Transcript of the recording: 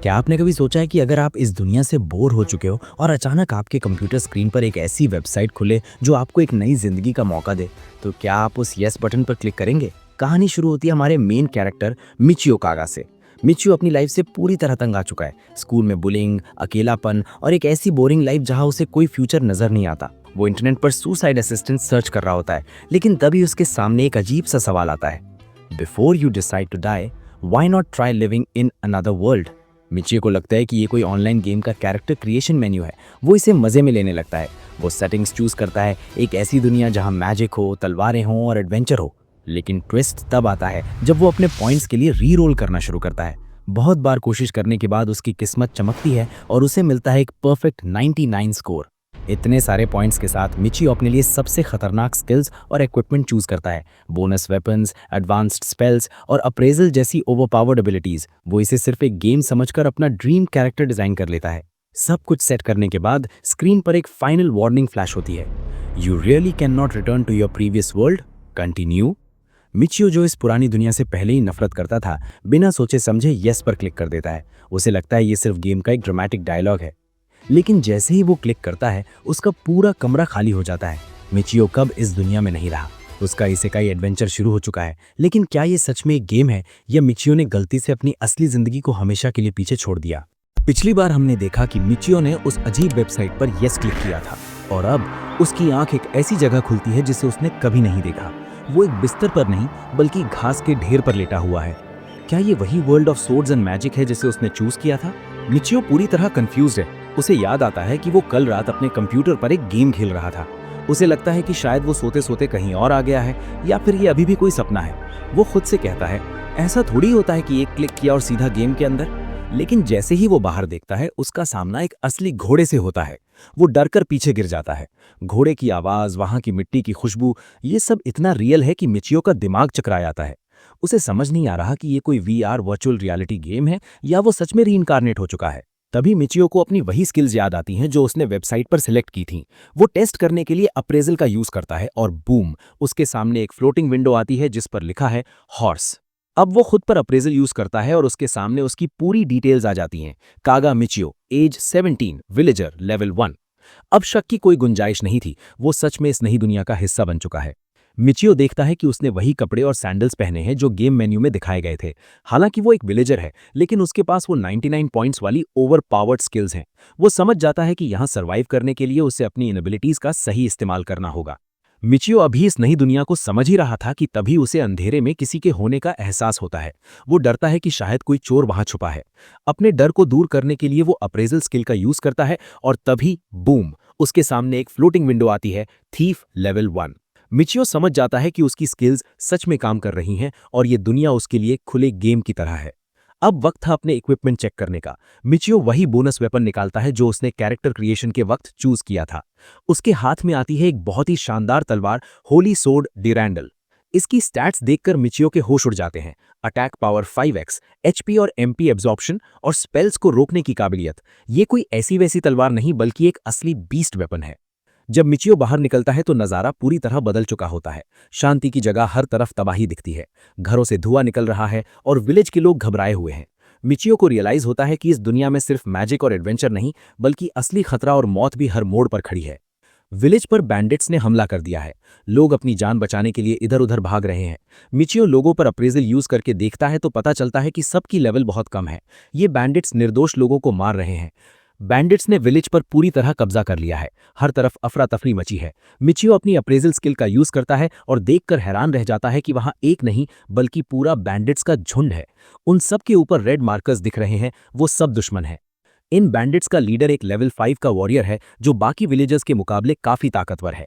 क्या आपने कभी सोचा है कि अगर आप इस दुनिया से बोर हो चुके हो और अचानक आपके कंप्यूटर स्क्रीन पर एक ऐसी वेबसाइट खुले जो आपको एक नई जिंदगी का मौका दे, तो क्या आप उस यस बटन पर क्लिक करेंगे? कहानी शुरू होती है हमारे मेन कैरेक्टर मिचियो कागा से। मिचियो अपनी लाइफ से पूरी तरह तंग आ चुका है। स्कूल में बुलिंग, अकेलापन और एक ऐसी बोरिंग लाइफ जहां उसे कोई फ्यूचर नजर नहीं आता। वो इंटरनेट पर सुसाइड असिस्टेंट सर्च कर रहा होता है, लेकिन तभी उसके सामने एक अजीब सा सवाल आता है। Before you decide to die, why not try living in another world? Michio को लगता है कि ये कोई ऑनलाइन गेम का कैरेक्टर क्रिएशन मेन्यू है। वो इसे मजे में लेने लगता है। वो सेटिंग्स चूज करता है, एक ऐसी दुनिया जहां मैजिक हो, तलवारें हो और एडवेंचर हो। लेकिन ट्विस्ट तब आता है जब वो अपने पॉइंट्स के लिए री रोल करना शुरू करता है। बहुत बार कोशिश करने के बाद उसकी किस्मत चमकती है और उसे मिलता है एक परफेक्ट 99 स्कोर। इतने सारे पॉइंट्स के साथ मिचियो अपने लिए सबसे खतरनाक स्किल्स और इक्विपमेंट चूज करता है। बोनस वेपन्स, एडवांस्ड स्पेल्स और अप्रेजल जैसी ओवरपावर्ड एबिलिटीज। वो इसे सिर्फ एक गेम समझकर अपना ड्रीम कैरेक्टर डिजाइन कर लेता है। सब कुछ सेट करने के बाद स्क्रीन पर एक फाइनल वार्निंग फ्लैश होती है। You really can not return to your previous world, continue. Michio, जो इस पुरानी दुनिया से पहले ही नफरत करता था, बिना सोचे समझे यस पर क्लिक कर देता है। उसे लगता है ये सिर्फ गेम का एक ड्रामेटिक डायलॉग है। लेकिन जैसे ही वो क्लिक करता है, उसका पूरा कमरा खाली हो जाता है। मिचियो कब इस दुनिया में नहीं रहा। उसका इसेकाई एडवेंचर शुरू हो चुका है। लेकिन क्या ये सच में एक गेम है या मिचियो ने गलती से अपनी असली जिंदगी को हमेशा के लिए पीछे छोड़ दिया? पिछली बार हमने देखा कि मिचियो ने उस अजीब वेबसाइट पर यस क्लिक किया था और अब उसकी आंख एक ऐसी जगह खुलती है जिसे उसने कभी नहीं देखा। वो एक बिस्तर पर नहीं बल्कि घास के ढेर पर लेटा हुआ है। क्या ये वही world of swords and magic है जिसे उसने चूज किया था? मिचियो पूरी तरह कंफ्यूज्ड है। उसे याद आता है कि वो कल रात अपने कंप्यूटर पर एक गेम खेल रहा था। उसे लगता है कि शायद वो सोते सोते कहीं और आ गया है या फिर ये अभी भी कोई सपना है। वो खुद से कहता है, ऐसा थोड़ी होता है कि एक क्लिक किया और सीधा गेम के अंदर। लेकिन जैसे ही वो बाहर देखता है, उसका सामना एक असली घोड़े से होता है। वो डर कर पीछे गिर जाता है। घोड़े की आवाज, वहां की मिट्टी की खुशबू, ये सब इतना रियल है कि मिचियो का दिमाग चकरा जाता है। उसे समझ नहीं आ रहा कि ये कोई वीआर वर्चुअल रियलिटी गेम है या वो सच में रीइंकारनेट हो चुका है। तभी मिचियो को अपनी वही स्किल्स याद आती हैं जो उसने वेबसाइट पर सिलेक्ट की थीं। वो टेस्ट करने के लिए अप्रेजल का यूज करता है और बूम, उसके सामने एक फ्लोटिंग विंडो आती है जिस पर लिखा है हॉर्स। अब वो खुद पर अप्रेजल यूज करता है और उसके सामने उसकी पूरी डिटेल्स आ जाती हैं। कागा मिचियो, एज 17, विलेजर, लेवल 1। अब शक की कोई गुंजाइश नहीं थी। वो सच में इस नई दुनिया का हिस्सा बन चुका है। मिचियो देखता है कि उसने वही कपड़े और सैंडल्स पहने हैं जो गेम मेन्यू में दिखाए गए थे। हालांकि वो एक विलेजर है, लेकिन उसके पास वो 99 पॉइंट्स वाली ओवर पावर्ड स्किल्स हैं। वो समझ जाता है कि यहाँ सर्वाइव करने के लिए उसे अपनी इन एबिलिटीज का सही इस्तेमाल करना होगा। मिचियो अभी इस नई दुनिया को समझ ही रहा था कि तभी उसे अंधेरे में किसी के होने का एहसास होता है। वो डरता है कि शायद कोई चोर वहां छुपा है। अपने डर को दूर करने के लिए वो अप्रेजल स्किल का यूज करता है और तभी बूम, उसके सामने एक फ्लोटिंग विंडो आती है, थीफ, लेवल 1। मिचियो समझ जाता है कि उसकी स्किल्स सच में काम कर रही हैं और ये दुनिया उसके लिए खुले गेम की तरह है। अब वक्त था अपने इक्विपमेंट चेक करने का। मिचियो वही बोनस वेपन निकालता है जो उसने कैरेक्टर क्रिएशन के वक्त चूज किया था। उसके हाथ में आती है एक बहुत ही शानदार तलवार, होली सोर्ड डिरैंडल। इसकी स्टैट्स देखकर मिचियो के होश उड़ जाते हैं। अटैक पावर 5x, एचपी और एमपी एब्जॉर्प्शन और स्पेल्स को रोकने की काबिलियत। ये कोई ऐसी वैसी तलवार नहीं बल्कि एक असली बीस्ट वेपन है। जब मिचियो बाहर निकलता है तो नजारा पूरी तरह बदल चुका होता है। शांति की जगह हर तरफ तबाही दिखती है। घरों से धुआं निकल रहा है और विलेज के लोग घबराए हुए हैं। मिचियो को रियलाइज होता है कि इस दुनिया में सिर्फ मैजिक और एडवेंचर नहीं, बल्कि असली खतरा और मौत भी हर मोड़ पर खड़ी है। विलेज पर बैंडिट्स ने हमला कर दिया है। लोग अपनी जान बचाने के लिए इधर उधर भाग रहे हैं। मिचियो लोगों पर अप्रेजल यूज करके देखता है तो पता चलता है कि सबकी लेवल बहुत कम है। ये बैंडिट्स निर्दोष लोगों को मार रहे हैं। बैंडिट्स ने विलेज पर पूरी तरह कब्जा कर लिया है। हर तरफ अफरा तफरी मची है। मिचियो अपनी अप्रेजल स्किल का यूज करता है और देखकर हैरान रह जाता है कि वहां एक नहीं बल्कि पूरा बैंडिट्स का झुंड है। उन सब के ऊपर रेड मार्कर्स दिख रहे हैं। वो सब दुश्मन है। इन बैंडिट्स का लीडर एक लेवल 5 का वॉरियर है जो बाकी विलेजर्स के मुकाबले काफी ताकतवर है।